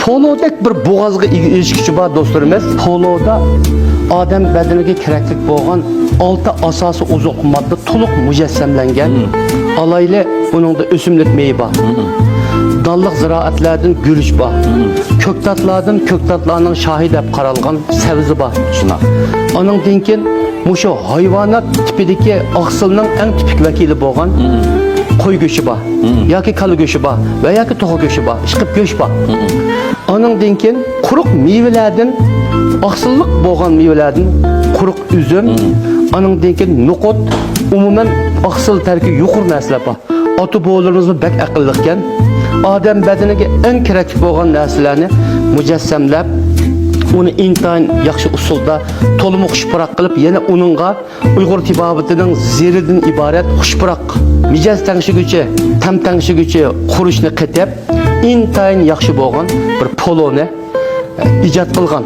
Polodek bir boğazga ilişkiçi var dostlarımız. Poloda odam badaniga kerakli bo'lgan 6 asosiy ozuq modda to'liq mujassamlangan. Alayli uningda o'simlik meyve bor. Dalliq ziroatlardan guruch bor. Ko'ktatlarning shohi deb qaralgan sabzi bor. Shuna. Oningdan keyin mushu hayvonot tipidagi oqsilning eng tipik vakili bo'lgan qo'y go'shti bor. Yoki kala go'shti bor va yoki to'g'ri go'shti bor. Ishqib go'sht bor. Oningdan keyin quruq mevalardan oqsilliq bo'lgan mevalardan quruq üzüm, oningdan keyin nuqut, umuman oqsil tarkibi yuqori narsalar bor. Ota-bobolarimiz bak aqlli ekan. Odam badaniga eng kerakli bo'lgan narsalarni mujassamlab, uni intayin yaxshi usulda to'liq xushpuroq qilib, yana uningga Uyg'ur tibobatining zeridan iborat xushpuroq mijoz tangshiguchi, tam tangshiguchi qurishni qatib, intayin yaxshi bo'lgan bir poloni ijod qilgan.